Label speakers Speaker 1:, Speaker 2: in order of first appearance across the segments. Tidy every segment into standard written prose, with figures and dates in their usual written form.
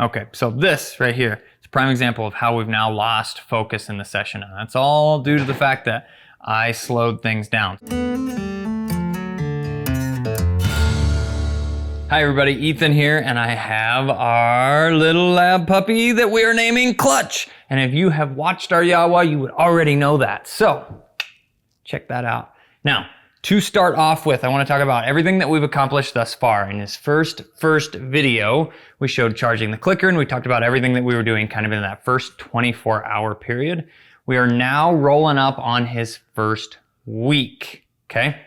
Speaker 1: Okay, so this right here is a prime example of how we've now lost focus in the session. And that's all due to the fact that I slowed things down. Hi everybody, Ethan here, and I have our little lab puppy that we are naming Clutch. And if you have watched our Yawa, you would already know that. So, check that out. Now, to start off with, I want to talk about everything that we've accomplished thus far. In this first video, we showed charging the clicker, and we talked about everything that we were doing kind of in that first 24-hour period. We are now rolling up on his first week, okay?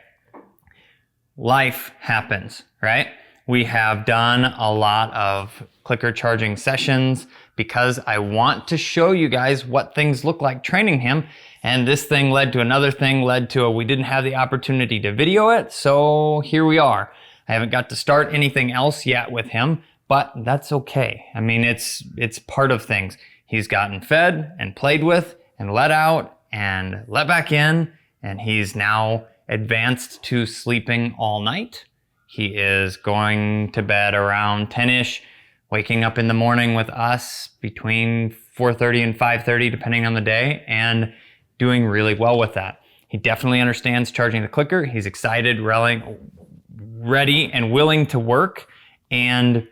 Speaker 1: Life happens, right? We have done a lot of clicker charging sessions because I want to show you guys what things look like training him. And this thing led to another thing, we didn't have the opportunity to video it, so here we are. I haven't got to start anything else yet with him, but that's okay. I mean, it's part of things. He's gotten fed and played with and let out and let back in, and he's now advanced to sleeping all night. He is going to bed around 10-ish, waking up in the morning with us between 4:30 and 5:30, depending on the day, and doing really well with that. He definitely understands charging the clicker. He's excited, ready, and willing to work. And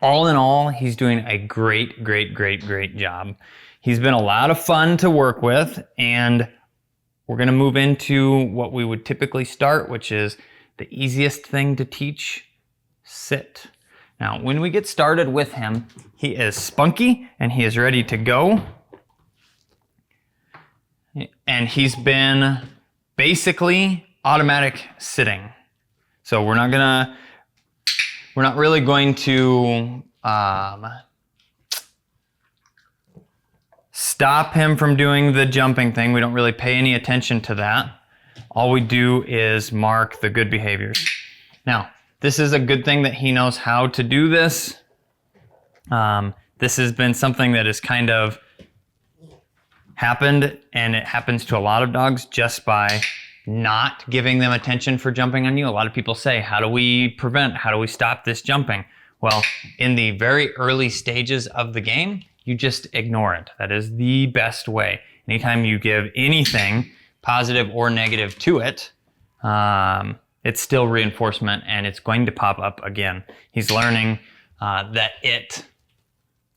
Speaker 1: all in all, he's doing a great job. He's been a lot of fun to work with, and we're gonna move into what we would typically start, which is the easiest thing to teach, sit. Now, when we get started with him, he is spunky and he is ready to go. And he's been basically automatic sitting. So we're not really going to stop him from doing the jumping thing. We don't really pay any attention to that. All we do is mark the good behaviors. Now, this is a good thing that he knows how to do this. This has been something that has kind of happened, and it happens to a lot of dogs just by not giving them attention for jumping on you. A lot of people say, how do we stop this jumping? Well, in the very early stages of the game, you just ignore it. That is the best way. Anytime you give anything, positive or negative to it, it's still reinforcement and it's going to pop up again. He's learning that it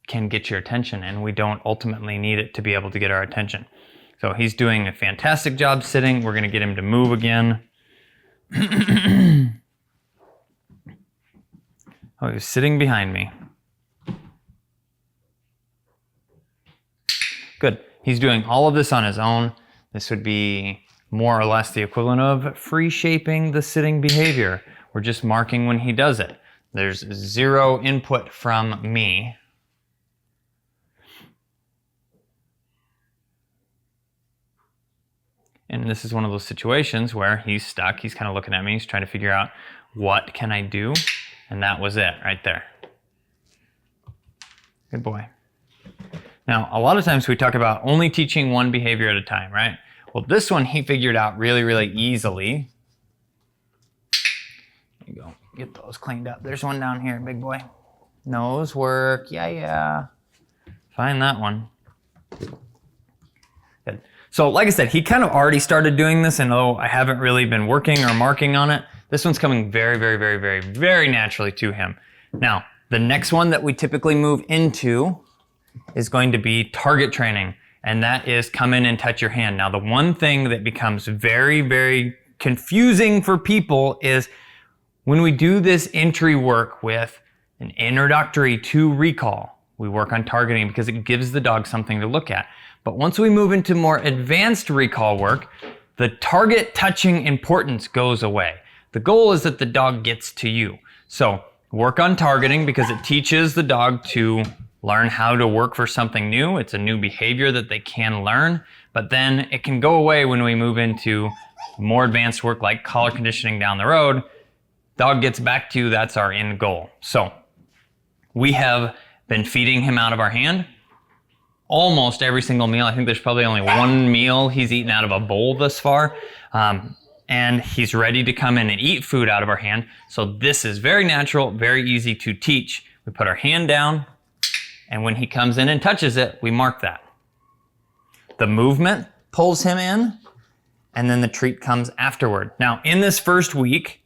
Speaker 1: can get your attention, and we don't ultimately need it to be able to get our attention. So he's doing a fantastic job sitting. We're gonna get him to move again. Oh, he's sitting behind me. Good. He's doing all of this on his own. This would be more or less the equivalent of free shaping the sitting behavior. We're just marking when he does it. There's zero input from me. And this is one of those situations where he's stuck. He's kind of looking at me. He's trying to figure out, what can I do? And that was it right there. Good boy. Now, a lot of times we talk about only teaching one behavior at a time, right? Well, this one he figured out really easily. There you go. Get those cleaned up. There's one down here, big boy. Nose work. Yeah. Find that one. Good. So, like I said, he kind of already started doing this, and though I haven't really been working or marking on it, this one's coming very naturally to him. Now, the next one that we typically move into is going to be target training, and that is come in and touch your hand. Now, the one thing that becomes very confusing for people is when we do this entry work with an introductory to recall, we work on targeting because it gives the dog something to look at. But once we move into more advanced recall work, the target touching importance goes away. The goal is that the dog gets to you. So work on targeting because it teaches the dog to learn how to work for something new. It's a new behavior that they can learn, but then it can go away when we move into more advanced work like collar conditioning down the road. Dog gets back to you, that's our end goal. So we have been feeding him out of our hand almost every single meal. I think there's probably only one meal he's eaten out of a bowl thus far. And he's ready to come in and eat food out of our hand. So this is very natural, very easy to teach. We put our hand down, And when he comes in and touches it, we mark that. The movement pulls him in, and then the treat comes afterward. Now, in this first week,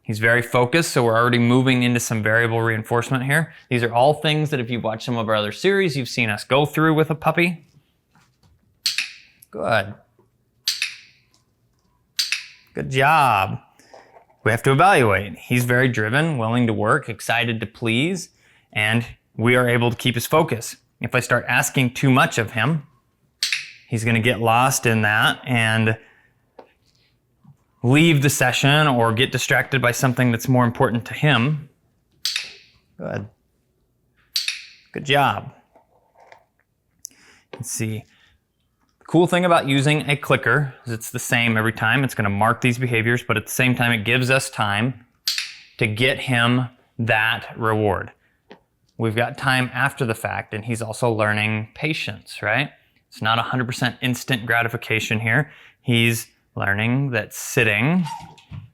Speaker 1: he's very focused, so we're already moving into some variable reinforcement here. These are all things that if you've watched some of our other series, you've seen us go through with a puppy. Good. Good job. We have to evaluate. He's very driven, willing to work, excited to please, and we are able to keep his focus. If I start asking too much of him, he's going to get lost in that and leave the session or get distracted by something that's more important to him. Good. Good job. Let's see. The cool thing about using a clicker is it's the same every time. It's going to mark these behaviors, but at the same time, it gives us time to get him that reward. We've got time after the fact, and he's also learning patience, right? It's not 100% instant gratification here. He's learning that sitting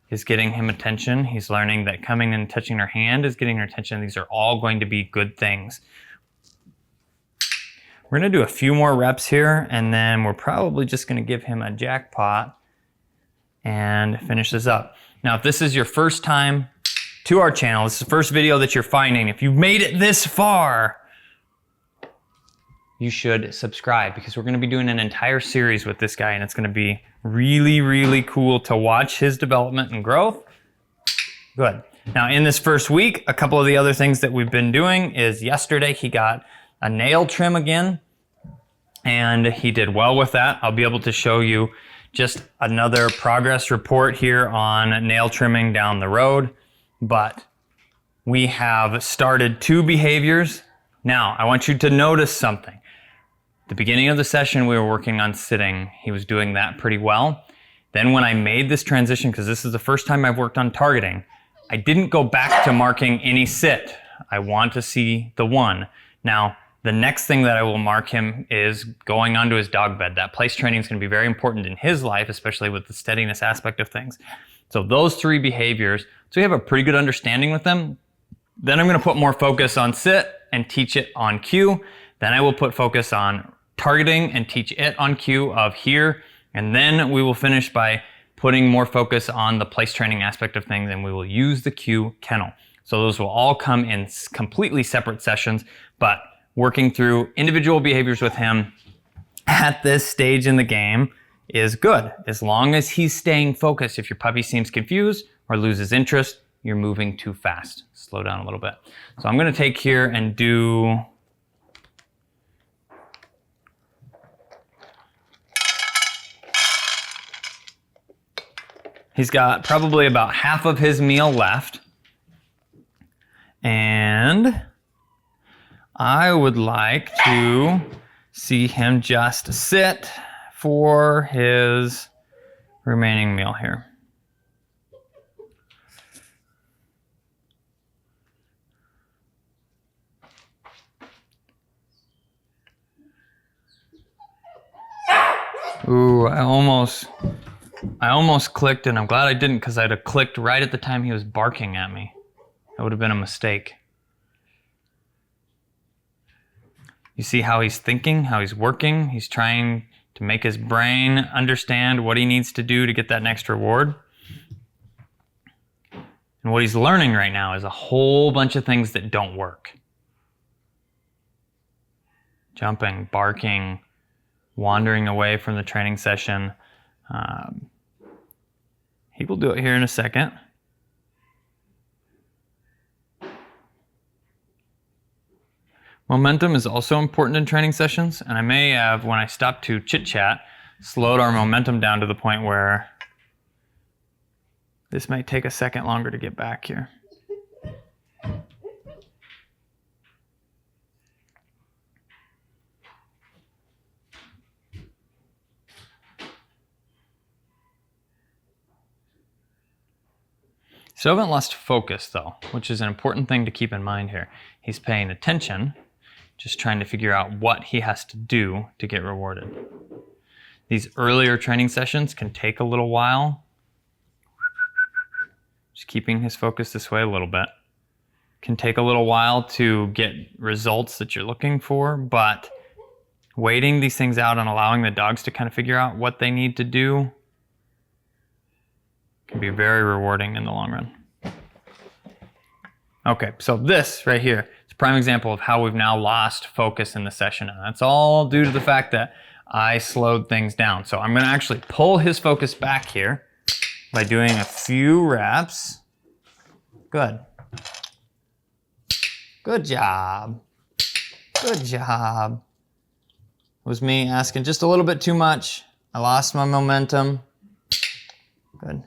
Speaker 1: is getting him attention. He's learning that coming and touching her hand is getting her attention. These are all going to be good things. We're going to do a few more reps here, and then we're probably just going to give him a jackpot and finish this up. Now, if this is your first time to our channel, this is the first video that you're finding. If you've made it this far, you should subscribe, because we're going to be doing an entire series with this guy, and it's going to be really, really cool to watch his development and growth. Good. Now, in this first week, a couple of the other things that we've been doing is yesterday he got a nail trim again, and he did well with that. I'll be able to show you just another progress report here on nail trimming down the road, but we have started 2 behaviors. Now, I want you to notice something. At the beginning of the session, we were working on sitting. He was doing that pretty well. Then when I made this transition, because this is the first time I've worked on targeting, I didn't go back to marking any sit. I want to see the 1. Now, the next thing that I will mark him is going onto his dog bed. That place training is going to be very important in his life, especially with the steadiness aspect of things. So those 3 behaviors, so we have a pretty good understanding with them. Then I'm going to put more focus on sit and teach it on cue. Then I will put focus on targeting and teach it on cue of here. And then we will finish by putting more focus on the place training aspect of things, and we will use the cue kennel. So those will all come in completely separate sessions, but working through individual behaviors with him at this stage in the game is good, as long as he's staying focused. If your puppy seems confused or loses interest, you're moving too fast. Slow down a little bit. So I'm going to take here and do he's got probably about half of his meal left, and I would like to see him just sit for his remaining meal here. Ooh, I almost clicked, and I'm glad I didn't, because I'd have clicked right at the time he was barking at me. That would have been a mistake. You see how he's thinking, how he's working? He's trying to make his brain understand what he needs to do to get that next reward. And what he's learning right now is a whole bunch of things that don't work. Jumping, barking, wandering away from the training session. He will do it here in a second. Momentum is also important in training sessions, and I may have, when I stop to chit-chat, slowed our momentum down to the point where this might take a second longer to get back here. So I haven't lost focus though, which is an important thing to keep in mind here. He's paying attention, just trying to figure out what he has to do to get rewarded. These earlier training sessions can take a little while. Just keeping his focus this way a little bit. can take a little while to get results that you're looking for, but waiting these things out and allowing the dogs to kind of figure out what they need to do can be very rewarding in the long run. Okay, so this right here is a prime example of how we've now lost focus in the session, and that's all due to the fact that I slowed things down. So I'm gonna actually pull his focus back here by doing a few reps. Good. Good job. Good job. It was me asking just a little bit too much. I lost my momentum. Good.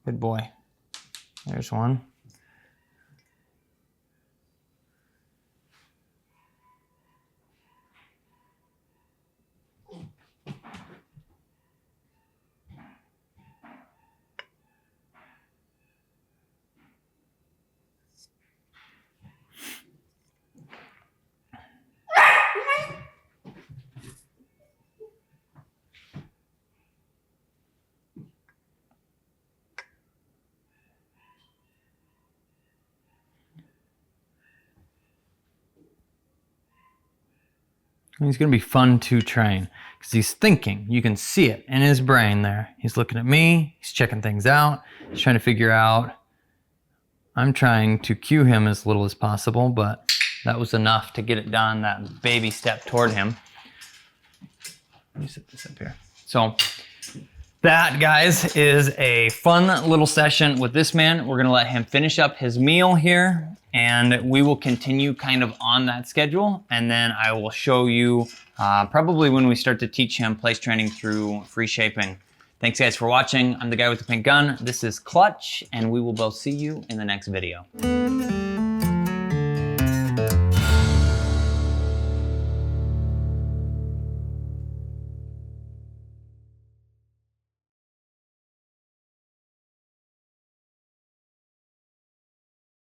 Speaker 1: Good boy. There's one. He's gonna be fun to train because he's thinking. You can see it in his brain there. He's looking at me, he's checking things out, he's trying to figure out. I'm trying to cue him as little as possible, but that was enough to get it done, that baby step toward him. Let me set this up here. So that, guys, is a fun little session with this man. We're gonna let him finish up his meal here, and we will continue kind of on that schedule, and then I will show you probably when we start to teach him place training through free shaping. Thanks, guys, for watching. I'm the guy with the pink gun. This is Clutch, and we will both see you in the next video.